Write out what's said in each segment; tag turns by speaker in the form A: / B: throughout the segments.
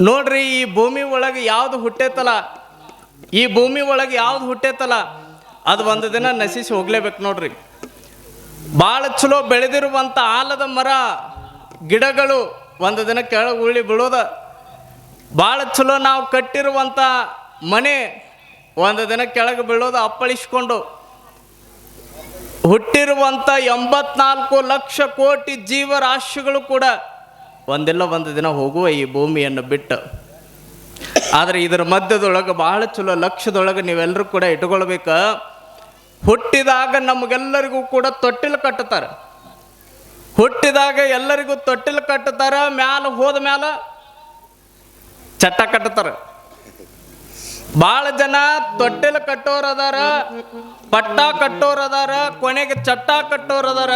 A: ನೋಡ್ರಿ, ಈ ಭೂಮಿ ಒಳಗೆ ಯಾವ್ದು ಹುಟ್ಟೇತಲ್ಲ, ಈ ಭೂಮಿ ಒಳಗೆ ಯಾವ್ದು ಹುಟ್ಟೇತಲ್ಲ ಅದು ಒಂದು ದಿನ ನಶಿಸಿ ಹೋಗ್ಲೇಬೇಕು. ನೋಡ್ರಿ, ಭಾಳ ಚಲೋ ಬೆಳೆದಿರುವಂಥ ಆಲದ ಮರ ಗಿಡಗಳು ಒಂದು ದಿನ ಕೆಳಗೆ ಉರುಳಿ ಬೀಳೋದ. ಭಾಳ ಚಲೋ ನಾವು ಕಟ್ಟಿರುವಂಥ ಮನೆ ಒಂದು ದಿನ ಕೆಳಗೆ ಬೀಳೋದು ಅಪ್ಪಳಿಸ್ಕೊಂಡು. ಹುಟ್ಟಿರುವಂಥ 84 ಲಕ್ಷ ಕೋಟಿ ಜೀವರಾಶಿಗಳು ಕೂಡ ಒಂದಿಲ್ಲ ಒಂದು ದಿನ ಹೋಗುವ ಈ ಭೂಮಿಯನ್ನು ಬಿಟ್ಟು. ಆದರೆ ಇದರ ಮಧ್ಯದೊಳಗೆ ಬಹಳ ಚಲೋ ಲಕ್ಷದೊಳಗೆ ನೀವೆಲ್ಲರೂ ಕೂಡ ಇಟ್ಕೊಳ್ಬೇಕ. ಹುಟ್ಟಿದಾಗ ನಮಗೆಲ್ಲರಿಗೂ ಕೂಡ ತೊಟ್ಟಿಲು ಕಟ್ಟುತ್ತಾರೆ. ಹುಟ್ಟಿದಾಗ ಎಲ್ಲರಿಗೂ ತೊಟ್ಟಿಲು ಕಟ್ಟುತ್ತಾರೆ. ಮ್ಯಾಲ ಹೋದ ಮ್ಯಾಲ ಚಟ್ಟ ಕಟ್ಟುತ್ತಾರೆ. ಭಾಳ ಜನ ತೊಟ್ಟಿಲು ಕಟ್ಟೋರದಾರ, ಪಟ್ಟ ಕಟ್ಟೋರದಾರ, ಕೊನೆಗೆ ಚಟ್ಟ ಕಟ್ಟೋರದಾರ.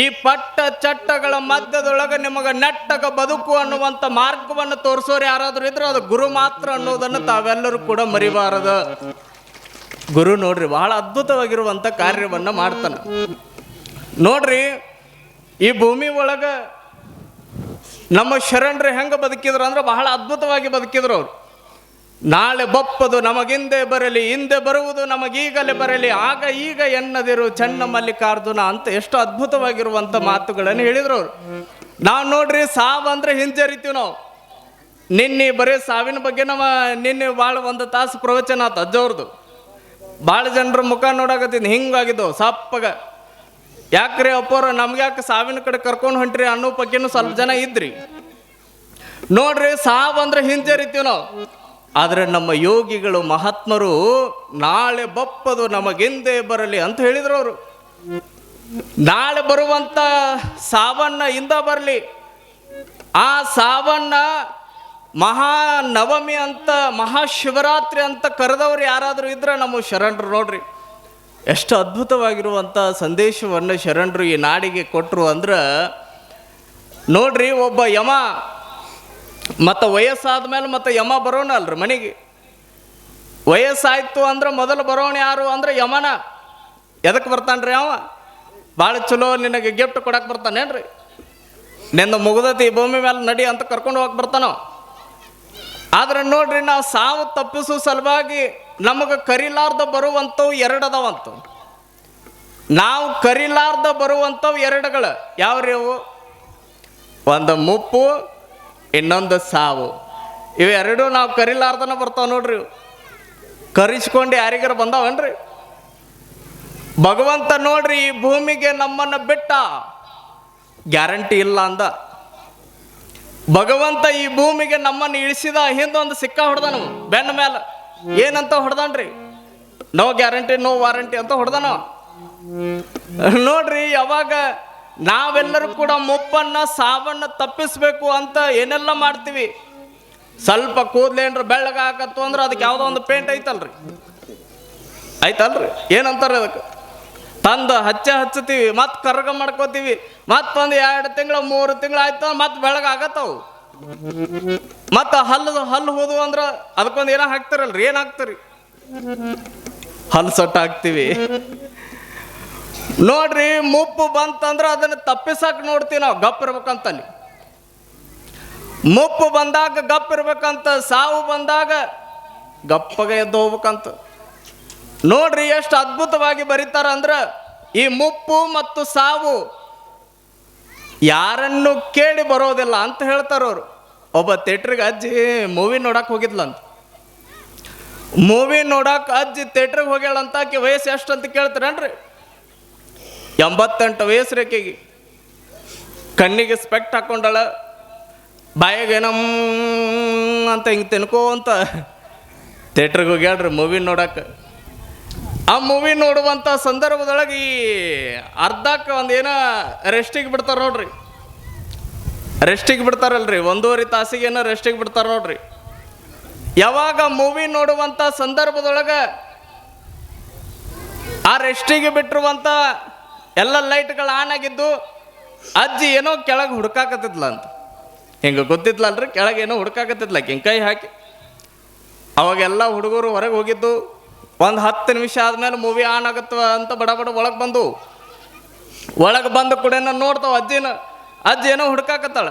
A: ಈ ಪಟ್ಟ ಚಟ್ಟಗಳ ಮಧ್ಯದೊಳಗೆ ನಿಮಗೆ ನೆಟ್ಟಗ ಬದುಕು ಅನ್ನುವಂಥ ಮಾರ್ಗವನ್ನು ತೋರಿಸೋರು ಯಾರಾದರೂ ಇದ್ರೆ ಅದು ಗುರು ಮಾತ್ರ ಅನ್ನೋದನ್ನು ತಾವೆಲ್ಲರೂ ಕೂಡ ಮರಿಬಾರದ. ಗುರು ನೋಡ್ರಿ ಬಹಳ ಅದ್ಭುತವಾಗಿರುವಂಥ ಕಾರ್ಯವನ್ನು ಮಾಡ್ತಾನೆ. ನೋಡ್ರಿ, ಈ ಭೂಮಿ ಒಳಗೆ ನಮ್ಮ ಶರಣರು ಹೆಂಗೆ ಬದುಕಿದ್ರು ಅಂದ್ರೆ ಬಹಳ ಅದ್ಭುತವಾಗಿ ಬದುಕಿದ್ರು ಅವರು. ನಾಳೆ ಬಪ್ಪದು ನಮಗಿಂದೆ ಬರಲಿ, ಹಿಂದೆ ಬರುವುದು ನಮಗೀಗಲೇ ಬರಲಿ, ಆಗ ಈಗ ಎನ್ನದಿರು ಚೆನ್ನ ಮಲ್ಲಿಕಾರ್ಜುನ ಅಂತ ಎಷ್ಟು ಅದ್ಭುತವಾಗಿರುವಂಥ ಮಾತುಗಳನ್ನು ಹೇಳಿದ್ರು ಅವರು. ನಾವು ನೋಡ್ರಿ, ಸಾವು ಅಂದ್ರೆ ಹಿಂಜರಿತೀವಿ ನಾವು. ನಿನ್ನೆ ಬರೀ ಸಾವಿನ ಬಗ್ಗೆ ನಿನ್ನೆ ಭಾಳ ಒಂದು ತಾಸು ಪ್ರವಚನ ಆತ ಅಜ್ಜವ್ರದ್ದು. ಭಾಳ ಜನರ ಮುಖ ನೋಡಕತ್ತೀನಿ ಹಿಂಗಾಗಿದ್ದವು ಸಪ್ಪಗ. ಯಾಕ್ರಿ ಅಪ್ಪವ್ರ ನಮ್ಗೆ ಯಾಕೆ ಸಾವಿನ ಕಡೆ ಕರ್ಕೊಂಡು ಹೊಂಟ್ರಿ ಅನ್ನೋ ಬಗ್ಗೆನೂ ಸ್ವಲ್ಪ ಜನ ಇದ್ರಿ. ನೋಡ್ರಿ, ಸಾವು ಅಂದ್ರೆ ಹಿಂಜರಿತೀವಿ ನಾವು. ಆದರೆ ನಮ್ಮ ಯೋಗಿಗಳು ಮಹಾತ್ಮರು ನಾಳೆ ಬಪ್ಪದು ನಮಗೆಂದೇ ಬರಲಿ ಅಂತ ಹೇಳಿದ್ರು ಅವರು. ನಾಳೆ ಬರುವಂತ ಸಾವನ್ನ ಹಿಂದ ಬರಲಿ. ಆ ಸಾವನ್ನ ಮಹಾನವಮಿ ಅಂತ, ಮಹಾಶಿವರಾತ್ರಿ ಅಂತ ಕರೆದವ್ರು ಯಾರಾದರೂ ಇದ್ರೆ ನಮ್ಮ ಶರಣರು. ನೋಡ್ರಿ, ಎಷ್ಟು ಅದ್ಭುತವಾಗಿರುವಂಥ ಸಂದೇಶವನ್ನು ಶರಣರು ಈ ನಾಡಿಗೆ ಕೊಟ್ಟರು ಅಂದ್ರೆ. ನೋಡ್ರಿ, ಒಬ್ಬ ಯಮ ಮತ್ತು ವಯಸ್ಸಾದ ಮೇಲೆ ಮತ್ತೆ ಯಮ ಬರೋಣ ಅಲ್ರಿ ಮನೆಗೆ. ವಯಸ್ಸಾಯ್ತು ಅಂದ್ರೆ ಮೊದಲು ಬರೋಣ ಯಾರು ಅಂದ್ರೆ ಯಮನ. ಎದಕ್ಕೆ ಬರ್ತಾನ್ರಿ ಅವ? ಭಾಳ ಚಲೋ ನಿನಗೆ ಗಿಫ್ಟ್ ಕೊಡಕ್ಕೆ ಬರ್ತಾನೇನ್ರಿ? ನಿಂದು ಮುಗ್ದತಿ ಭೂಮಿ ಮೇಲೆ ನಡಿ ಅಂತ ಕರ್ಕೊಂಡು ಹೋಗಕ್ಕೆ ಬರ್ತಾನೋ. ಆದ್ರೆ ನೋಡ್ರಿ, ನಾವು ಸಾವು ತಪ್ಪಿಸೋ ಸಲುವಾಗಿ ನಮಗೆ ಕರಿಲಾರ್ದ ಬರುವಂಥವು ಎರಡು ಅದಾವಂತ. ನಾವು ಕರಿಲಾರ್ದ ಬರುವಂಥವು ಎರಡುಗಳು ಯಾವ್ರಿ ಅವು? ಒಂದು ಮುಪ್ಪು, ಇನ್ನೊಂದು ಸಾವು. ಇವೆರಡೂ ನಾವು ಕರಿಲಾರ್ದನ ಬರ್ತಾವ ನೋಡ್ರಿ. ಕರಿಸ್ಕೊಂಡು ಯಾರಿಗಾರ ಬಂದಾವನ್ರಿ? ಭಗವಂತ ನೋಡ್ರಿ ಈ ಭೂಮಿಗೆ ನಮ್ಮನ್ನು ಬಿಟ್ಟ, ಗ್ಯಾರಂಟಿ ಇಲ್ಲ ಅಂದ. ಭಗವಂತ ಈ ಭೂಮಿಗೆ ನಮ್ಮನ್ನು ಇಳಿಸಿದ, ಹಿಂದೊಂದು ಸಿಕ್ಕ ಹೊಡೆದ ನಾವು ಬೆನ್ನ ಮೇಲೆ. ಏನಂತ ಹೊಡೆದನ್ರಿ? ನೋ ಗ್ಯಾರಂಟಿ ನೋ ವಾರಂಟಿ ಅಂತ ಹೊಡೆದನ. ನೋಡ್ರಿ, ಯಾವಾಗ ನಾವೆಲ್ಲರೂ ಕೂಡ ಮುಪ್ಪನ್ನ ಸಾವನ್ನ ತಪ್ಪಿಸ್ಬೇಕು ಅಂತ ಏನೆಲ್ಲ ಮಾಡ್ತೀವಿ. ಸ್ವಲ್ಪ ಕೂದಲೇನ್ರ ಬೆಳ್ಳಗ ಹಾಕತ್ತು ಅಂದ್ರೆ ಅದಕ್ಕೆ ಯಾವುದೋ ಒಂದು ಪೇಂಟ್ ಐತಲ್ರಿ, ಏನಂತಾರೆ ಅದಕ್ಕೆ, ತಂದು ಹಚ್ಚತೀವಿ, ಮತ್ತೆ ಕರ್ಗ ಮಾಡ್ಕೋತೀವಿ, ಮತ್ತೊಂದು 2 ತಿಂಗಳು 3 ತಿಂಗಳು ಆಯ್ತು ಮತ್ತೆ ಬೆಳಗ್ಗೆ ಆಗತ್ತವು. ಮತ್ತೆ ಹಲ್ಲು ಹೋದ್ವು ಅಂದ್ರೆ ಅದಕ್ಕೊಂದು ಏನೋ ಹಾಕ್ತಾರಲ್ರಿ, ಏನು ಹಾಕ್ತಾರಿ? ಹಲ್ಲು ಸೊಟ್ಟ ಹಾಕ್ತೀವಿ. ನೋಡ್ರಿ, ಮುಪ್ಪು ಬಂತಂದ್ರೆ ಅದನ್ನು ತಪ್ಪಿಸಕ್ಕೆ ನೋಡ್ತೀವಿ ನಾವು, ಗಪ್ ಇರ್ಬೇಕಂತಲ್ಲಿ. ಮುಪ್ಪು ಬಂದಾಗ ಗಪ್ ಇರ್ಬೇಕಂತ, ಸಾವು ಬಂದಾಗ ಗಪ್ಪಗೆ ಎದ್ದು ಹೋಗ್ಬೇಕಂತ. ನೋಡ್ರಿ, ಎಷ್ಟು ಅದ್ಭುತವಾಗಿ ಬರೀತಾರ ಅಂದ್ರೆ, ಈ ಮುಪ್ಪು ಮತ್ತು ಸಾವು ಯಾರನ್ನು ಕೇಳಿ ಬರೋದಿಲ್ಲ ಅಂತ ಹೇಳ್ತಾರವ್ರು. ಒಬ್ಬ ಥಿಯೇಟ್ರಿಗೆ ಅಜ್ಜಿ ಮೂವಿ ನೋಡಕ್ಕೆ ಹೋಗಿದ್ಲಂತ. ಮೂವಿ ನೋಡಕ್ಕೆ ಅಜ್ಜಿ ಥಿಯೇಟ್ರಿಗೆ ಹೋಗ್ಯಾಳಂತ. ಆಕೆ ವಯಸ್ಸು ಎಷ್ಟು ಅಂತ ಕೇಳ್ತಾರನ್ರಿ? 88 ವಯಸ್ಸು ರೇಖೆಗೆ. ಕಣ್ಣಿಗೆ ಸ್ಪೆಕ್ಟ್ ಹಾಕೊಂಡಾಳ, ಬಾಯಿಗೆ ಏನೋ ಅಂತ ಹಿಂಗೆ ತಿನ್ಕೋ ಅಂತ ಥಿಯೇಟ್ರಿಗೆ ಹೋಗ್ಯಾಳ್ರಿ ಮೂವಿ ನೋಡಕ್ಕೆ. ಆ ಮೂವಿ ನೋಡುವಂಥ ಸಂದರ್ಭದೊಳಗೆ ಈ ಅರ್ಧಕ್ಕೆ ಒಂದೇನೋ ರೆಸ್ಟಿಗೆ ಬಿಡ್ತಾರೆ ನೋಡ್ರಿ. ರೆಸ್ಟಿಗೆ ಬಿಡ್ತಾರಲ್ರಿ, 1.5 ತಾಸಿಗೇನೋ ರೆಸ್ಟಿಗೆ ಬಿಡ್ತಾರೆ ನೋಡ್ರಿ. ಯಾವಾಗ ಮೂವಿ ನೋಡುವಂಥ ಸಂದರ್ಭದೊಳಗೆ ಆ ರೆಸ್ಟಿಗೆ ಬಿಟ್ಟಿರುವಂಥ ಎಲ್ಲ ಲೈಟ್ಗಳು ಆನ್ ಆಗಿದ್ದು, ಅಜ್ಜಿ ಏನೋ ಕೆಳಗೆ ಹುಡ್ಕಾಕತ್ತಿದ್ಲ ಅಂತ. ಹಿಂಗೆ ಗೊತ್ತಿದ್ಲಲ್ರಿ, ಕೆಳಗೆ ಏನೋ ಹುಡ್ಕಾಕತ್ತಿದ್ಲ ಹಿಂಗೆ ಕೈ ಹಾಕಿ. ಅವಾಗೆಲ್ಲ ಹುಡುಗರು ಹೊರಗೆ ಹೋಗಿದ್ದು. ಒಂದು 10 ನಿಮಿಷ ಆದಮೇಲೆ ಮೂವಿ ಆನ್ ಆಗತ್ತವ ಅಂತ ಬಡ ಒಳಗೆ ಬಂದು. ಒಳಗೆ ಬಂದ ಕೂಡ ನೋಡ್ತಾವ ಅಜ್ಜಿನ. ಅಜ್ಜಿ ಏನೋ ಹುಡ್ಕಾಕತ್ತಾಳ.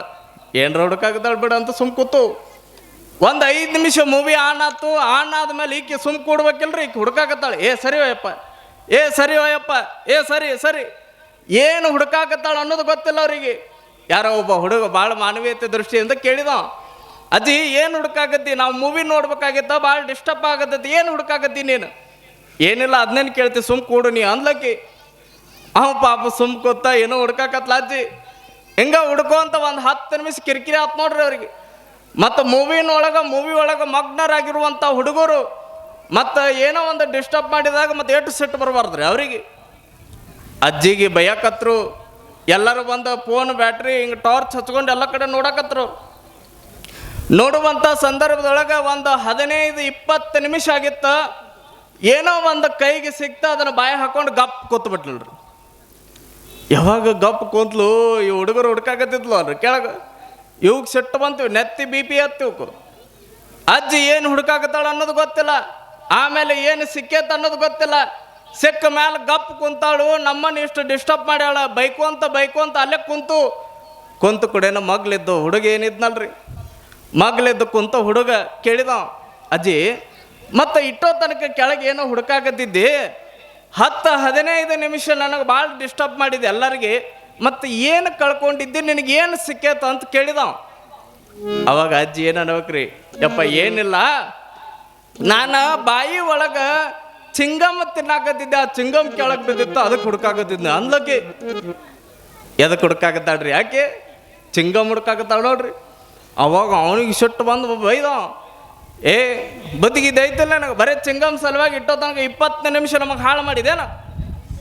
A: ಏನರ ಹುಡ್ಕಾಕತ್ತಾಳ ಬಿಡ ಅಂತ ಸುಮ್ ಕೂತು. ಒಂದು 5 ನಿಮಿಷ ಮೂವಿ ಆನ್ ಆತು. ಆನ್ ಆದ್ಮೇಲೆ ಈಕೆ ಸುಮ್ ಕೂಡ್ಬೇಕಿಲ್ರಿ, ಈಕೆ ಹುಡುಕಾಕತ್ತಾಳೆ. ಏ ಸರಿ ಹೋಯಪ್ಪ, ಏ ಸರಿ ಹೋಯಪ್ಪ, ಏ ಸರಿ ಸರಿ, ಏನು ಹುಡುಕಾಕತ್ತಾಳ ಅನ್ನೋದು ಗೊತ್ತಿಲ್ಲ ಅವರಿಗೆ. ಯಾರೋ ಒಬ್ಬ ಹುಡುಗ ಭಾಳ ಮಾನವೀಯತೆ ದೃಷ್ಟಿಯಿಂದ ಕೇಳಿದ, ಅಜ್ಜಿ ಏನು ಹುಡುಕಾಕತ್ತಿ? ನಾವು ಮೂವಿ ನೋಡ್ಬೇಕಾಗಿತ್ತ, ಭಾಳ ಡಿಸ್ಟರ್ಬ್ ಆಗತ್ತೈತಿ, ಏನು ಹುಡುಕಾಕತ್ತಿ ನೀನು? ಏನಿಲ್ಲ, ಅದನ್ನೇನು ಕೇಳ್ತಿ, ಸುಮ್ ಕೂಡು ನೀ ಅಂದ್ಲಕ್ಕಿ. ಪಾಪ ಸುಮ್ ಕೂತ ಏನೋ ಹುಡುಕಾಕತ್ಲ ಅಜ್ಜಿ. ಹಿಂಗ ಹುಡ್ಕೋಂತ ಒಂದು 10 ನಿಮಿಷ ಕಿರಿಕಿರಿ ಆತ್ ನೋಡ್ರಿ ಅವ್ರಿಗೆ. ಮತ್ತು ಮೂವಿ ಒಳಗೆ ಮಗ್ನರಾಗಿರುವಂಥ ಹುಡುಗರು ಮತ್ತು ಏನೋ ಒಂದು ಡಿಸ್ಟರ್ಬ್ ಮಾಡಿದಾಗ ಮತ್ತೆ ಎಷ್ಟು ಸಿಟ್ಟು ಬರಬಾರ್ದ್ರಿ ಅವರಿಗೆ. ಅಜ್ಜಿಗೆ ಬಯಕತ್ರು. ಎಲ್ಲರೂ ಬಂದು ಫೋನ್ ಬ್ಯಾಟ್ರಿ ಹಿಂಗೆ ಟಾರ್ಚ್ ಹಚ್ಕೊಂಡು ಎಲ್ಲ ಕಡೆ ನೋಡಕತ್ರು. ನೋಡುವಂಥ ಸಂದರ್ಭದೊಳಗೆ ಒಂದು 15-20 ನಿಮಿಷ ಆಗಿತ್ತು. ಏನೋ ಒಂದು ಕೈಗೆ ಸಿಕ್ತ, ಅದನ್ನು ಬಾಯಿ ಹಾಕೊಂಡು ಗಪ್ ಕೂತ್ಬಿಟ್ಲಲ್ರಿ. ಯಾವಾಗ ಗಪ್ ಕೂತ್ಲು, ಈ ಹುಡುಗರು ಹುಡ್ಕಾಕತ್ತಿದ್ಲು ಅಲ್ರಿ ಕೆಳಗೆ. ಇವಾಗ ಸಿಟ್ಟು ಬಂತು, ನೆತ್ತಿ BP ಹತ್ತಿವ್ಕು. ಅಜ್ಜಿ ಏನು ಹುಡುಕಾಕತ್ತಾಳ ಅನ್ನೋದು ಗೊತ್ತಿಲ್ಲ, ಆಮೇಲೆ ಏನು ಸಿಕ್ಕೇತ ಅನ್ನೋದು ಗೊತ್ತಿಲ್ಲ. ಸಿಕ್ಕ ಮೇಲೆ ಗಪ್ ಕುಂತಾಳು. ನಮ್ಮನ್ನು ಇಷ್ಟು ಡಿಸ್ಟರ್ಬ್ ಮಾಡ್ಯಾಳ, ಬೈಕು ಅಂತ ಅಲ್ಲೇ ಕುಂತು ಕಡೆನ ಮಗ್ಲಿದ್ದು ಹುಡುಗ ಏನಿದ್ನಲ್ರಿ, ಮಗ್ಲಿದ್ದು ಕುಂತ ಹುಡುಗ ಕೇಳಿದ, ಅಜ್ಜಿ ಮತ್ತು ಇಟ್ಟೋ ತನಕ ಕೆಳಗೆ ಏನೋ ಹುಡುಕಾಕತ್ತಿದ್ದಿ, 10-15 ನಿಮಿಷ ನನಗೆ ಭಾಳ ಡಿಸ್ಟರ್ಬ್ ಮಾಡಿದೆ ಎಲ್ಲರಿಗೆ, ಮತ್ತು ಏನು ಕಳ್ಕೊಂಡಿದ್ದಿ, ನಿನಗೇನು ಸಿಕ್ಕೇತ ಅಂತ ಕೇಳಿದ. ಅವಾಗ ಅಜ್ಜಿ ಏನು ಅನ್ಬೇಕ್ರಿ, ಯಪ್ಪ ಏನಿಲ್ಲ, ನಾನು ಬಾಯಿ ಒಳಗೆ ಚಿಂಗಮ್ ತಿನ್ನಾಕತ್ತಿದ್ದೆ, ಆ ಚಿಂಗಮ್ ಕೆಳಗೆ ಬಿದ್ದಿತ್ತು, ಅದಕ್ಕೆ ಹುಡುಕಾಕತ್ತಿದ್ದೆ ಅಂದ್ಲಕ್ಕೆ. ಎದಕ್ಕೆ ಹುಡುಕಾಕತ್ತಾಳ್ರಿ? ಯಾಕೆ ಚಿಂಗಮ್ ಹುಡುಕಾಕತ್ತಾಳ ನೋಡ್ರಿ. ಅವಾಗ ಅವನಿಗೆ ಸಿಟ್ಟು ಬಂದು ಬೈದ, ಏ ಬದುಕಿದ್ದೈತಲ್ಲ ನನಗೆ, ಬರೀ ಚಿಂಗಮ್ ಸಲುವಾಗಿ ಇಟ್ಟೋ ತನಕ 20 ನಿಮಿಷ ನಮಗೆ ಹಾಳು ಮಾಡಿದೇನ?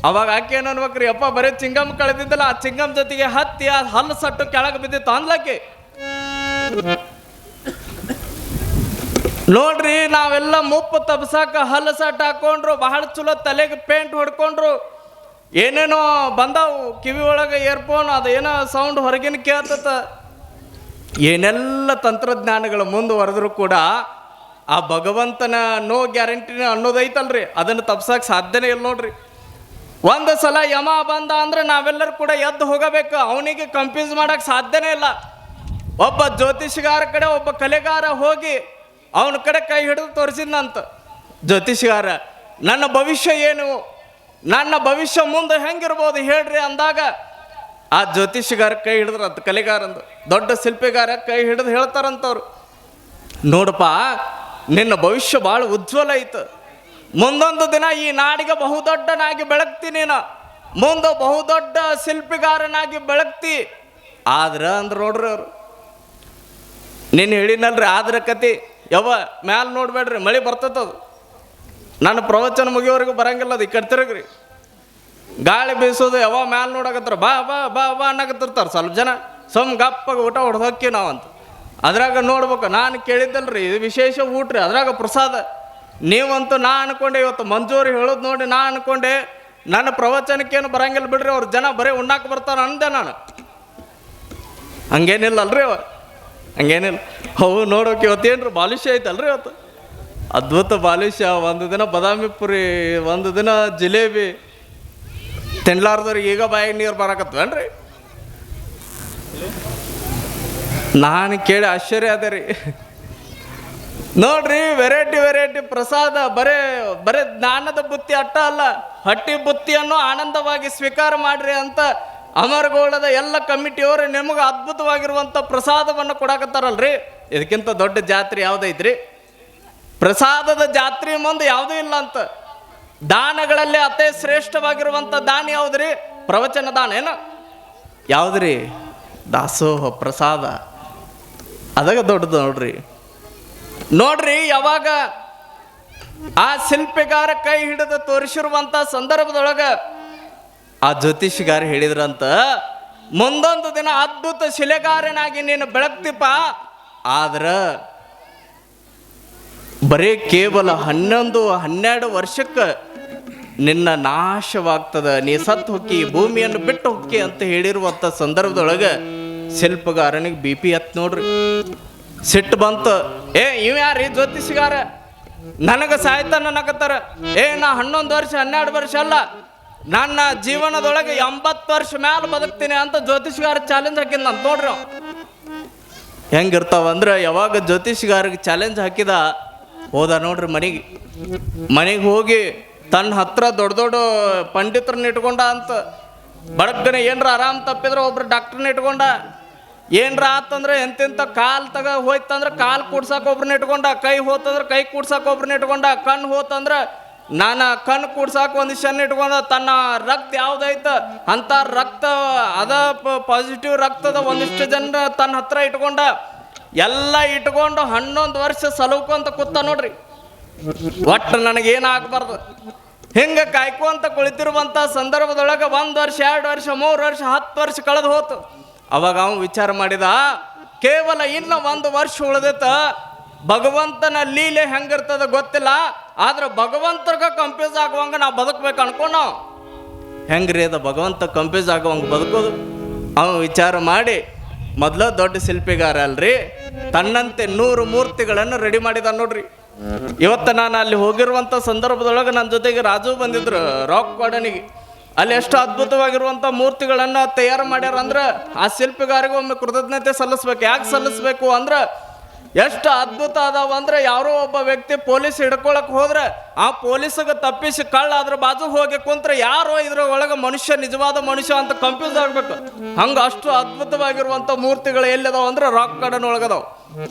A: ಅವಾಗ ಆಕೆ ಏನು ಅನ್ಬೇಕ್ರಿ, ಅಪ್ಪ ಬರೀ ಚಿಂಗಮ್ ಕಳೆದಿದ್ದಲ್ಲ, ಆ ಚಿಂಗಮ್ ಜೊತೆಗೆ ಹತ್ತಿ ಆ ಹಲ್ಲು ಸಟ್ಟು ಕೆಳಗೆ ಬಿದ್ದಿತ್ತು ಅಂದ್ಲಕ್ಕೆ. ನೋಡ್ರಿ, ನಾವೆಲ್ಲ ಮುಪ್ಪು ತಬ್ಸಾಕ ಹಲ್ಲು ಸಟ್ಟು ಹಾಕೊಂಡ್ರು, ಬಹಳ ಚಲೋ ತಲೆಗೆ ಪೇಂಟ್ ಹೊಡ್ಕೊಂಡ್ರು, ಏನೇನೋ ಬಂದಾವು, ಕಿವಿ ಒಳಗೆ ಇಯರ್ಫೋನ್, ಅದೇನೋ ಸೌಂಡ್ ಹೊರಗಿನ ಕೇಳ್ತತ. ಏನೆಲ್ಲ ತಂತ್ರಜ್ಞಾನಗಳು ಮುಂದುವರೆದ್ರು ಕೂಡ ಆ ಭಗವಂತನ ನೋ ಗ್ಯಾರಂಟಿನ ಅನ್ನೋದೈತಲ್ರಿ, ಅದನ್ನು ತಪ್ಸಕ್ಕೆ ಸಾಧ್ಯನೇ ಇಲ್ಲ ನೋಡ್ರಿ. ಒಂದು ಸಲ ಯಮ ಬಂದ ಅಂದ್ರೆ ನಾವೆಲ್ಲರೂ ಕೂಡ ಎದ್ದು ಹೋಗಬೇಕು, ಅವನಿಗೆ ಕನ್ಫ್ಯೂಸ್ ಮಾಡೋಕ್ಕೆ ಸಾಧ್ಯನೇ ಇಲ್ಲ. ಒಬ್ಬ ಜ್ಯೋತಿಷಿಗಾರ ಕಡೆ ಒಬ್ಬ ಕಲೆಗಾರ ಹೋಗಿ ಅವನ ಕಡೆ ಕೈ ಹಿಡಿದು ತೋರಿಸಿದ್ನಂತ. ಜ್ಯೋತಿಷಿಗಾರ, ನನ್ನ ಭವಿಷ್ಯ ಏನು, ನನ್ನ ಭವಿಷ್ಯ ಮುಂದೆ ಹೆಂಗಿರ್ಬೋದು ಹೇಳ್ರಿ ಅಂದಾಗ, ಆ ಜ್ಯೋತಿಷಿಗಾರ ಕೈ ಹಿಡಿದ್ರಂತ, ಕಲೆಗಾರಂದು ದೊಡ್ಡ ಶಿಲ್ಪಿಗಾರ ಕೈ ಹಿಡಿದು ಹೇಳ್ತಾರಂತವ್ರು, ನೋಡಪ್ಪ ನಿನ್ನ ಭವಿಷ್ಯ ಭಾಳ ಉಜ್ವಲ ಐತೆ, ಮುಂದೊಂದು ದಿನ ಈ ನಾಡಿಗೆ ಬಹುದೊಡ್ಡನಾಗಿ ಬೆಳಗ್ತೀನಿ, ಮುಂದೆ ಬಹುದೊಡ್ಡ ಶಿಲ್ಪಿಗಾರನಾಗಿ ಬೆಳಗ್ತಿ. ಆದ್ರೆ ಅಂದ್ರೆ ನೋಡ್ರಿ ಅವರು, ನೀನು ಹೇಳಿನಲ್ರಿ ಆದ್ರ ಕತಿ, ಯವ್ವ ಮ್ಯಾಲೆ ನೋಡ್ಬೇಡ್ರಿ ಮಳೆ ಬರ್ತದದು, ನನ್ನ ಪ್ರವಚನ ಮುಗಿಯೋವರೆಗೂ ಬರಂಗಿಲ್ಲ ಅದು, ಈ ಕಡೆ ತಿರುಗ್ರಿ. ಗಾಳಿ ಬೀಸೋದು ಯಾವ ಮ್ಯಾಲೆ ನೋಡಕತ್ತಾರ, ಬಾ ಬಾ ಬಾ ಬಾ ಅನ್ನಕತ್ತಿರ್ತಾರೆ ಸ್ವಲ್ಪ ಜನ, ಗಪ್ಪಾಗ ಊಟ ಹೊಡೆದು ಹೊಕ್ಕಿ ನಾವಂತ. ಅದ್ರಾಗ ನೋಡ್ಬೇಕು, ನಾನು ಕೇಳಿದ್ದಲ್ರಿ ಇದು ವಿಶೇಷ ಊಟ ರೀ, ಅದ್ರಾಗ ಪ್ರಸಾದ. ನೀವಂತೂ ನಾ ಅನ್ಕೊಂಡೆ, ಇವತ್ತು ಮಂಜೂರಿ ಹೇಳೋದು ನೋಡಿ ನಾ ಅನ್ಕೊಂಡೆ ನನ್ನ ಪ್ರವಚನಕ್ಕೇನು ಬರಂಗಿಲ್ಲ ಬಿಡ್ರಿ, ಅವ್ರ ಜನ ಬರೀ ಉಣ್ಣಾಕ ಬರ್ತಾರ ಅಂದೆ ನಾನು. ಹಂಗೇನಿಲ್ಲ ಅಲ್ರಿ ಅವ, ಹಂಗೇನಿಲ್ಲ. ಅವು ನೋಡೋಕೆ ಇವತ್ತೇನ್ರಿ ಬಾಲುಷ್ಯ ಐತಲ್ರಿ ಇವತ್ತು, ಅದ್ಭುತ ಬಾಲುಷ್ಯ. ಒಂದು ದಿನ ಬಾದಾಮಿ ಪುರಿ, ಒಂದು ದಿನ ಜಿಲೇಬಿ ತಿನ್ಲಾರ್ದವ್ರಿಗೆ ಈಗ ಬಾಯಿಗೆ ನೀರು ಬರಕತ್ವೇನ್ರಿ. ನಾನು ಕೇಳಿ ಆಶ್ಚರ್ಯ ಅದ ರೀ. ನೋಡ್ರಿ, ವೆರೈಟಿ ಪ್ರಸಾದ, ಬರೇ ಜ್ಞಾನದ ಬುತ್ತಿ ಅಟ್ಟ ಅಲ್ಲ, ಹಟ್ಟಿ ಬುತ್ತಿಯನ್ನು ಆನಂದವಾಗಿ ಸ್ವೀಕಾರ ಮಾಡ್ರಿ ಅಂತ ಅಮರಗೋಳದ ಎಲ್ಲ ಕಮಿಟಿಯವರು ನಿಮಗೆ ಅದ್ಭುತವಾಗಿರುವಂಥ ಪ್ರಸಾದವನ್ನು ಕೊಡಕತ್ತಾರಲ್ರಿ. ಇದಕ್ಕಿಂತ ದೊಡ್ಡ ಜಾತ್ರೆ ಯಾವುದೈತ್ರಿ? ಪ್ರಸಾದದ ಜಾತ್ರೆ ಮುಂದೆ ಯಾವುದೂ ಇಲ್ಲ ಅಂತ. ದಾನಗಳಲ್ಲಿ ಅತಿ ಶ್ರೇಷ್ಠವಾಗಿರುವಂಥ ದಾನ ಯಾವುದ್ರಿ? ಪ್ರವಚನ ದಾನ ಏನು ಯಾವುದ್ರಿ? ದಾಸೋಹ ಪ್ರಸಾದ, ಅದಾಗ ದೊಡ್ಡದು ನೋಡ್ರಿ. ಯಾವಾಗ ಆ ಶಿಲ್ಪಿಗಾರ ಕೈ ಹಿಡಿದು ತೋರಿಸಿರುವಂಥ ಸಂದರ್ಭದೊಳಗೆ ಆ ಜ್ಯೋತಿಷಿಗಾರ ಹೇಳಿದ್ರಂತ, ಮುಂದೊಂದು ದಿನ ಅದ್ಭುತ ಶಿಲೆಗಾರನಾಗಿ ನೀನು ಬೆಳಗ್ತಿಪ್ಪ, ಆದ್ರೆ ಬರೀ ಕೇವಲ 11-12 ವರ್ಷಕ್ಕೆ ನಿನ್ನ ನಾಶವಾಗ್ತದ, ನೀ ಸತ್ತು ಹೊಕ್ಕಿ, ಭೂಮಿಯನ್ನು ಬಿಟ್ಟು ಹೊಕ್ಕಿ ಅಂತ ಹೇಳಿರುವಂಥ ಸಂದರ್ಭದೊಳಗೆ ಶಿಲ್ಪಗಾರನಿಗೆ BP ಹತ್ತು ನೋಡ್ರಿ. ಸಿಟ್ಟು ಬಂತು, ಇವ್ ಯಾರೀ ಜ್ಯೋತಿಷಿಗಾರ, ನನಗೆ ಸಾಯ್ತಾನ ಅನ್ನಕತ್ತಾರ. ನಾ 11 ವರ್ಷ 12 ವರ್ಷ ಅಲ್ಲ, ನನ್ನ ಜೀವನದೊಳಗೆ 80 ವರ್ಷ ಮ್ಯಾಲ ಬದುಕ್ತೀನಿ ಅಂತ ಜ್ಯೋತಿಷಿಗಾರ ಚಾಲೆಂಜ್ ಹಾಕಿದ್ನಂತ ನೋಡ್ರಿ. ಹೆಂಗಿರ್ತಾವ ಅಂದ್ರೆ ಯಾವಾಗ ಜ್ಯೋತಿಷ್ಗಾರಿಗೆ ಚಾಲೆಂಜ್ ಹಾಕಿದ ಹೋದ ನೋಡ್ರಿ ಮನೆಗೆ ಹೋಗಿ ತನ್ನ ಹತ್ರ ದೊಡ್ಡ ದೊಡ್ಡ ಪಂಡಿತರನ್ನ ಇಟ್ಕೊಂಡ ಅಂತ ಬಡಕ್ಕನೆ ಏನರ ಆರಾಮ್ ತಪ್ಪಿದ್ರೆ ಒಬ್ರು ಡಾಕ್ಟ್ರನ್ನ ಇಟ್ಕೊಂಡ, ಏನರ ಆತಂದ್ರೆ ಎಂತೆಂಥ ಕಾಲು ಹೋಯ್ತಂದ್ರೆ ಕಾಲು ಕೂಡ್ಸಾಕ ಒಬ್ರನ್ನ ಇಟ್ಕೊಂಡ, ಕೈ ಹೋತಂದ್ರೆ ಕೈ ಕೂಡ್ಸಾಕ ಒಬ್ರನ್ನ ಇಟ್ಕೊಂಡ, ಕಣ್ಣು ಹೋತಂದ್ರೆ ಕಣ್ಣು ಕೂಡ್ಸಾಕ ಒಂದಿಷ್ಟು ಇಟ್ಕೊಂಡ, ತನ್ನ ರಕ್ತ ಯಾವ್ದೈತ ಅಂತ ರಕ್ತ ಅದ ಪಾಸಿಟಿವ್ ರಕ್ತದ ಒಂದಿಷ್ಟು ಜನ ತನ್ನ ಹತ್ರ ಇಟ್ಕೊಂಡ, ಎಲ್ಲ ಇಟ್ಕೊಂಡು 11 ವರ್ಷ ಸಲುಕೊಂತ ಕೂತ ನೋಡ್ರಿ. ಒಟ್ಟು ನನಗೇನಾಗಬಾರ್ದು ಹಿಂಗೆ ಕಾಯ್ಕೊಂತ ಕುಳಿತಿರುವಂಥ ಸಂದರ್ಭದೊಳಗೆ 1 ವರ್ಷ 2 ವರ್ಷ 3 ವರ್ಷ 10 ವರ್ಷ ಕಳೆದು ಹೋತು. ಅವಾಗ ಅವನು ವಿಚಾರ ಮಾಡಿದ, ಕೇವಲ ಇನ್ನು 1 ವರ್ಷ ಉಳಿದೈತ, ಭಗವಂತನ ಲೀಲೆ ಹೆಂಗಿರ್ತದ ಗೊತ್ತಿಲ್ಲ, ಆದ್ರೆ ಭಗವಂತರ್ಗ ಕಂಪ್ಯೂಸ್ ಆಗುವಂಗ ನಾವು ಬದುಕ್ಬೇಕು ಅನ್ಕೊಂಡ. ಹೆಂಗ್ರಿ ಅದ ಭಗವಂತ ಕಂಪ್ಯೂಸ್ ಆಗುವಂಗ ಬದುಕೋದು? ಅವನು ವಿಚಾರ ಮಾಡಿ ಮೊದಲ ದೊಡ್ಡ ಶಿಲ್ಪಿಗಾರ ಅಲ್ರಿ, ತನ್ನಂತೆ 100 ಮೂರ್ತಿಗಳನ್ನು ರೆಡಿ ಮಾಡಿದ ನೋಡ್ರಿ. ಇವತ್ತು ನಾನು ಅಲ್ಲಿ ಹೋಗಿರುವಂಥ ಸಂದರ್ಭದೊಳಗೆ ನನ್ನ ಜೊತೆಗೆ ರಾಜು ಬಂದಿದ್ರು ರಾಕ್ ಗಾರ್ಡನಿಗೆ. ಅಲ್ಲಿ ಎಷ್ಟು ಅದ್ಭುತವಾಗಿರುವಂಥ ಮೂರ್ತಿಗಳನ್ನು ತಯಾರು ಮಾಡ್ಯಾರ ಅಂದ್ರೆ ಆ ಶಿಲ್ಪಿಗಾರಿಗೂ ಒಮ್ಮೆ ಕೃತಜ್ಞತೆ ಸಲ್ಲಿಸ್ಬೇಕು. ಯಾಕೆ ಸಲ್ಲಿಸ್ಬೇಕು ಅಂದ್ರೆ ಎಷ್ಟು ಅದ್ಭುತ ಅದಾವ ಅಂದ್ರೆ, ಯಾರೋ ಒಬ್ಬ ವ್ಯಕ್ತಿ ಪೊಲೀಸ್ ಹಿಡ್ಕೊಳಕ್ ಹೋದ್ರೆ ಆ ಪೊಲೀಸಿಗೆ ತಪ್ಪಿಸಿ ಕಳ್ಳ ಅದ್ರ ಬಾಜು ಹೋಗಿ ಕುಂತ್ರೆ ಯಾರೋ ಇದ್ರ ಒಳಗೆ ಮನುಷ್ಯ ನಿಜವಾದ ಮನುಷ್ಯ ಅಂತ ಕನ್ಫ್ಯೂಸ್ ಆಗ್ಬೇಕು. ಹಂಗ ಅಷ್ಟು ಅದ್ಭುತವಾಗಿರುವಂಥ ಮೂರ್ತಿಗಳು ಎಲ್ಲಿದಾವ ಅಂದ್ರೆ ರಾಕ್ ಗಾರ್ಡನ್ ಒಳಗದಾವ.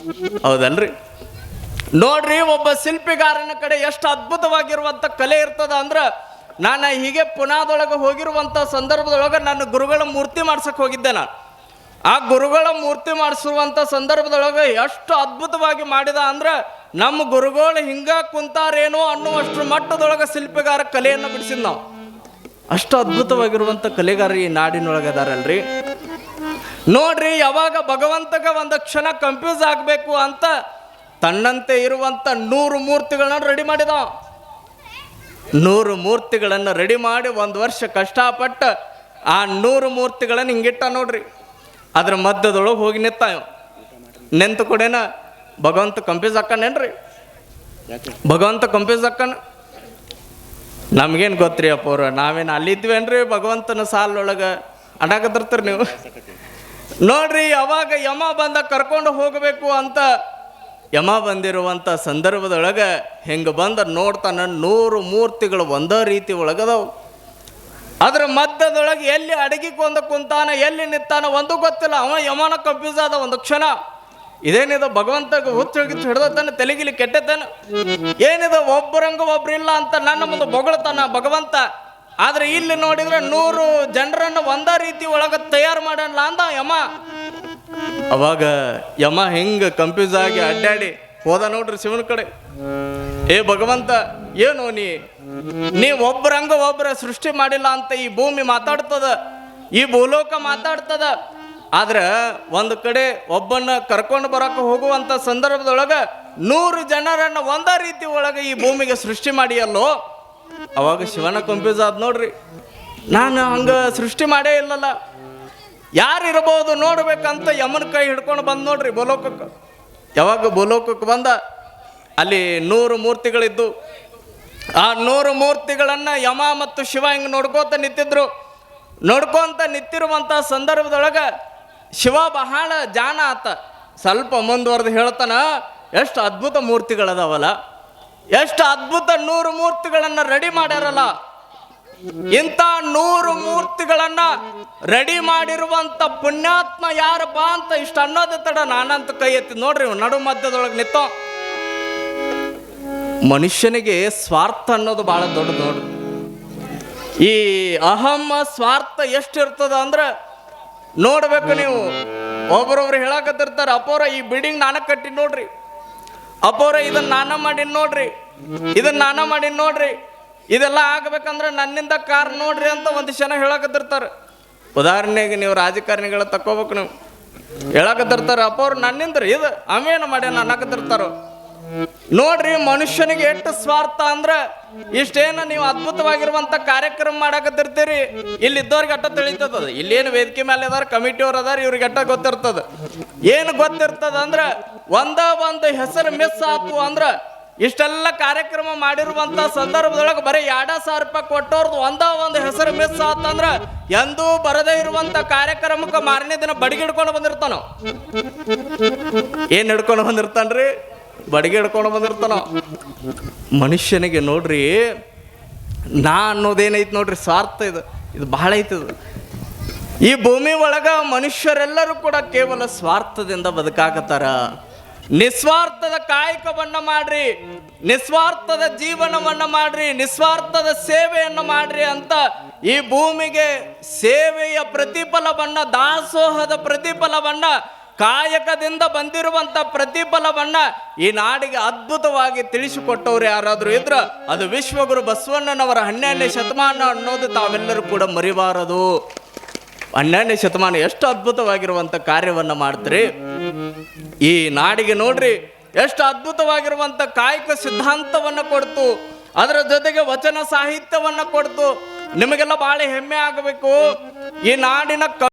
A: ಹೌದಲ್ರಿ? ನೋಡ್ರಿ, ಒಬ್ಬ ಶಿಲ್ಪಿಗಾರನ ಕಡೆ ಎಷ್ಟು ಅದ್ಭುತವಾಗಿರುವಂಥ ಕಲೆ ಇರ್ತದ ಅಂದ್ರೆ, ನಾನು ಹೀಗೆ ಪುನಾದೊಳಗೆ ಹೋಗಿರುವಂಥ ಸಂದರ್ಭದೊಳಗೆ ನನ್ನ ಗುರುಗಳ ಮೂರ್ತಿ ಮಾಡ್ಸಕ್ ಹೋಗಿದ್ದೆ. ನಾನು ಆ ಗುರುಗಳ ಮೂರ್ತಿ ಮಾಡಿಸುವಂಥ ಸಂದರ್ಭದೊಳಗೆ ಎಷ್ಟು ಅದ್ಭುತವಾಗಿ ಮಾಡಿದ ಅಂದ್ರೆ, ನಮ್ಮ ಗುರುಗಳು ಹಿಂಗ ಕುಂತಾರೇನೋ ಅನ್ನುವಷ್ಟ್ರ ಮಟ್ಟದೊಳಗೆ ಶಿಲ್ಪಿಗಾರ ಕಲೆಯನ್ನು ಬಿಡಿಸಿದ್ ನಾವು. ಅಷ್ಟು ಅದ್ಭುತವಾಗಿರುವಂಥ ಕಲೆಗಾರ ಈ ನಾಡಿನೊಳಗದಾರಲ್ರಿ. ನೋಡ್ರಿ, ಯಾವಾಗ ಭಗವಂತಗ ಒಂದು ಕ್ಷಣ ಕನ್ಫ್ಯೂಸ್ ಆಗಬೇಕು ಅಂತ ತನ್ನಂತೆ ಇರುವಂಥ 100 ಮೂರ್ತಿಗಳನ್ನ ರೆಡಿ ಮಾಡಿದ. 100 ಮೂರ್ತಿಗಳನ್ನು ರೆಡಿ ಮಾಡಿ 1 ವರ್ಷ ಕಷ್ಟಪಟ್ಟು ಆ 100 ಮೂರ್ತಿಗಳನ್ನು ಹಿಂಗಿಟ್ಟ ನೋಡ್ರಿ. ಅದ್ರ ಮಧ್ಯದೊಳಗೆ ಹೋಗಿ ನಿಂತ. ನಿಂತು ಕೂಡೇನ ಭಗವಂತ ಕಂಪ್ಯೂಸ್ ಹಾಕನೇನ್ರಿ? ಭಗವಂತ ಕಂಪ್ಯೂಸ್ ಹಾಕಣ? ನಮ್ಗೇನು ಗೊತ್ತ್ರಿ ಅಪ್ಪವ್ರ, ನಾವೇನು ಅಲ್ಲಿದ್ವೇನ್ರಿ ಭಗವಂತನ ಸಾಲೊಳಗೆ ಅಡಾಕತಿರ್ತೀರಿ ನೀವು. ನೋಡ್ರಿ, ಯಾವಾಗ ಯಮ ಬಂದ ಕರ್ಕೊಂಡು ಹೋಗಬೇಕು ಅಂತ ಯಮ ಬಂದಿರುವಂಥ ಸಂದರ್ಭದೊಳಗೆ ಹಿಂಗೆ ಬಂದ ನೋಡ್ತಾನ 100 ಮೂರ್ತಿಗಳು ಒಂದೇ ರೀತಿ ಒಳಗದವು. ಅದ್ರ ಮಧ್ಯದೊಳಗೆ ಎಲ್ಲಿ ಅಡಗಿಕೊಂಡ ಕುಂತಾನ, ಎಲ್ಲಿ ನಿಂತಾನ ಒಂದು ಗೊತ್ತಿಲ್ಲ. ಅವ ಯಮನ ಕನ್ಫ್ಯೂಸ್ ಆದ ಒಂದು ಕ್ಷಣ. ಇದೇನಿದ ಭಗವಂತಗೆ ಹುಚ್ಚಿಗಿಚ್ಚು ಹಿಡ್ದಾನೆ, ತೆಲಿಗಿಲಿ ಕೆಟ್ಟತಾನ, ಏನಿದ ಒಬ್ಬರಂಗ ಒಬ್ರಿಲ್ಲ ಅಂತ ನನ್ನ ಮುಂದೆ ಬೊಗಳ್ತಾನ ಭಗವಂತ. ಆದ್ರೆ ಇಲ್ಲಿ ನೋಡಿದ್ರೆ 100 ಜನರನ್ನು ಒಂದೇ ರೀತಿ ಒಳಗೆ ತಯಾರು ಮಾಡಲ್ಲ ಅಂದ ಯಮ. ಅವಾಗ ಯಮ ಹೆಂಗ ಕನ್ಫ್ಯೂಸ್ ಆಗಿ ಅಡ್ಡಾಡಿ ಹೋದ ನೋಡ್ರಿ ಶಿವನ ಕಡೆ. ಏ ಭಗವಂತ, ಏನು ನೀ ಒಬ್ಬರಂಗ ಒಬ್ಬರ ಸೃಷ್ಟಿ ಮಾಡಿಲ್ಲ ಅಂತ ಈ ಭೂಮಿ ಮಾತಾಡ್ತದ, ಈ ಭೂಲೋಕ ಮಾತಾಡ್ತದ. ಆದ್ರೆ ಒಂದು ಕಡೆ ಒಬ್ಬನ್ನ ಕರ್ಕೊಂಡು ಬರಕ್ಕೆ ಹೋಗುವಂತ ಸಂದರ್ಭದೊಳಗ 100 ಜನರನ್ನ ಒಂದೇ ರೀತಿ ಒಳಗೆ ಈ ಭೂಮಿಗೆ ಸೃಷ್ಟಿ ಮಾಡಿಯಲ್ಲೋ. ಅವಾಗ ಶಿವನ ಕನ್ಫ್ಯೂಸ್ ಆದ್ ನೋಡ್ರಿ, ನಾನು ಹಂಗ ಸೃಷ್ಟಿ ಮಾಡೇ ಇಲ್ಲಲ್ಲ, ಯಾರಿರ್ಬೋದು ನೋಡ್ಬೇಕಂತ ಯಮನ ಕೈ ಹಿಡ್ಕೊಂಡು ಬಂದ್ ನೋಡ್ರಿ ಭೂಲೋಕಕ್ಕೆ. ಯಾವಾಗ ಭೂಲೋಕಕ್ಕೆ ಬಂದ ಅಲ್ಲಿ 100 ಮೂರ್ತಿಗಳಿದ್ದು. ಆ 100 ಮೂರ್ತಿಗಳನ್ನ ಯಮ ಮತ್ತು ಶಿವ ಹಿಂಗೆ ನೋಡ್ಕೋತ ನಿಂತಿದ್ರು. ನೋಡ್ಕೊಂತ ನಿಂತಿರುವಂಥ ಸಂದರ್ಭದೊಳಗೆ ಶಿವ ಬಹಳ ಜಾಣ ಆತ. ಸ್ವಲ್ಪ ಮುಂದುವರೆದು ಹೇಳ್ತಾನ, ಎಷ್ಟು ಅದ್ಭುತ ಮೂರ್ತಿಗಳದಾವಲ್ಲ, ಎಷ್ಟು ಅದ್ಭುತ 100 ಮೂರ್ತಿಗಳನ್ನು ರೆಡಿ ಮಾಡ್ಯಾರಲ್ಲ. ಇಂಥ 100 ಮೂರ್ತಿಗಳನ್ನ ರೆಡಿ ಮಾಡಿರುವಂಥ ಪುಣ್ಯಾತ್ಮ ಯಾರಪ್ಪ ಅಂತ ಇಷ್ಟು ಅನ್ನೋದ ತಡ ನಾನಂತ ಕೈ ಎತ್ತಿ ನೋಡ್ರಿ, ನಡು ಮಧ್ಯದೊಳಗೆ ನಿಂತೋ. ಮನುಷ್ಯನಿಗೆ ಸ್ವಾರ್ಥ ಅನ್ನೋದು ಭಾಳ ದೊಡ್ಡದು ನೋಡ್ರಿ. ಈ ಅಹಂ ಸ್ವಾರ್ಥ ಎಷ್ಟಿರ್ತದ ಅಂದ್ರೆ ನೋಡ್ಬೇಕು ನೀವು. ಒಬ್ರೊಬ್ರು ಹೇಳಕತ್ತಿರ್ತಾರ, ಅಪ್ಪೋರ ಈ ಬಿಲ್ಡಿಂಗ್ ನಾನ ಕಟ್ಟಿ ನೋಡ್ರಿ, ಅಪ್ಪೋರ ಇದನ್ನ ನಾನ ಮಾಡಿ ನೋಡ್ರಿ, ಇದನ್ನ ನಾನ ಮಾಡಿ ನೋಡ್ರಿ, ಇದೆಲ್ಲ ಆಗ್ಬೇಕಂದ್ರೆ ನನ್ನಿಂದ ಕಾರ್ ನೋಡ್ರಿ ಅಂತ ಒಂದು ಜನ ಹೇಳಕತ್ತಿರ್ತಾರೆ. ಉದಾಹರಣೆಗೆ ನೀವು ರಾಜಕಾರಣಿಗಳ ತಕ್ಕೋಬೇಕು, ನೀವು ಹೇಳಕತ್ತಿರ್ತಾರೆ, ಅಪ್ಪವ್ರು ನನ್ನಿಂದ್ರಿ ಇದು ಅವೇನು ಮಾಡ್ಯಾನ ಅನ್ನಕತ್ತಿರ್ತಾರೋ. ನೋಡ್ರಿ, ಮನುಷ್ಯನಿಗೆ ಎಷ್ಟು ಸ್ವಾರ್ಥ ಅಂದ್ರೆ ಇಷ್ಟೇನು ನೀವು ಅದ್ಭುತವಾಗಿರುವಂತ ಕಾರ್ಯಕ್ರಮ ಮಾಡಕತ್ತಿರ್ತೀರಿ, ಇಲ್ಲಿ ಇದ್ದವ್ರಿಗೆ ಅಟ್ಟ ತಿಳಿತದ. ಇಲ್ಲೇನು ವೇದಿಕೆ ಮೇಲೆ ಅದಾರ, ಕಮಿಟಿಯವ್ರು ಅದಾರ, ಇವ್ರಿಗೆ ಅಟ್ಟ ಗೊತ್ತಿರ್ತದ. ಏನು ಗೊತ್ತಿರ್ತದ ಅಂದ್ರೆ ಒಂದು ಹೆಸರು ಮಿಸ್ ಆತು ಅಂದ್ರೆ ಇಷ್ಟೆಲ್ಲ ಕಾರ್ಯಕ್ರಮ ಮಾಡಿರುವಂತ ಸಂದರ್ಭದೊಳಗೆ ಬರೀ 2,000 ರೂಪಾಯಿ ಕೊಟ್ಟವ್ರದ್ದು ಒಂದು ಹೆಸರು ಮಿಸ್ ಆತಂದ್ರ ಎಂದೂ ಬರದೇ ಇರುವಂತ ಕಾರ್ಯಕ್ರಮಕ್ಕೆ ಮಾರನೇ ದಿನ ಬಡಿಗೆ ಹಿಡ್ಕೊಂಡು ಬಂದಿರ್ತಾನ. ಏನ್ ಹಿಡ್ಕೊಂಡು ಬಂದಿರ್ತಾನ್ರಿ? ಬಡಿಗೆ ಹಿಡ್ಕೊಂಡು ಬಂದಿರ್ತಾನ. ಮನುಷ್ಯನಿಗೆ ನೋಡ್ರಿ, ನಾ ಅನ್ನೋದೇನೈತಿ ನೋಡ್ರಿ, ಸ್ವಾರ್ಥ ಇದು ಬಹಳ ಐತದ. ಈ ಭೂಮಿ ಒಳಗ ಮನುಷ್ಯರೆಲ್ಲರೂ ಕೂಡ ಕೇವಲ ಸ್ವಾರ್ಥದಿಂದ ಬದುಕಾಕತ್ತಾರ. ನಿಸ್ವಾರ್ಥದ ಕಾಯಕವನ್ನ ಮಾಡ್ರಿ, ನಿಸ್ವಾರ್ಥದ ಜೀವನವನ್ನ ಮಾಡ್ರಿ, ನಿಸ್ವಾರ್ಥದ ಸೇವೆಯನ್ನು ಮಾಡ್ರಿ ಅಂತ ಈ ಭೂಮಿಗೆ ಸೇವೆಯ ಪ್ರತಿಫಲವನ್ನ, ದಾಸೋಹದ ಪ್ರತಿಫಲವನ್ನ, ಕಾಯಕದಿಂದ ಬಂದಿರುವಂತ ಪ್ರತಿಫಲವನ್ನ ಈ ನಾಡಿಗೆ ಅದ್ಭುತವಾಗಿ ತಿಳಿಸಿಕೊಟ್ಟವ್ರು ಯಾರಾದ್ರೂ ಇದ್ರ ಅದು ವಿಶ್ವಗುರು ಬಸವಣ್ಣನವರ 12ನೇ ಶತಮಾನ ಅನ್ನೋದು ತಾವೆಲ್ಲರೂ ಕೂಡ ಮರಿಬಾರದು. 12ನೇ ಶತಮಾನ ಎಷ್ಟು ಅದ್ಭುತವಾಗಿರುವಂತ ಕಾರ್ಯವನ್ನ ಮಾಡ್ತಾರೆ. ಈ ನಾಡಿಗೆ ನೋಡ್ರಿ ಎಷ್ಟು ಅದ್ಭುತವಾಗಿರುವಂತ ಕಾಯಕ ಸಿದ್ಧಾಂತವನ್ನ ಕೊಡ್ತು, ಅದರ ಜೊತೆಗೆ ವಚನ ಸಾಹಿತ್ಯವನ್ನ ಕೊಡ್ತು. ನಿಮಗೆಲ್ಲ ಬಹಳ ಹೆಮ್ಮೆ ಆಗಬೇಕು. ಈ ನಾಡಿನ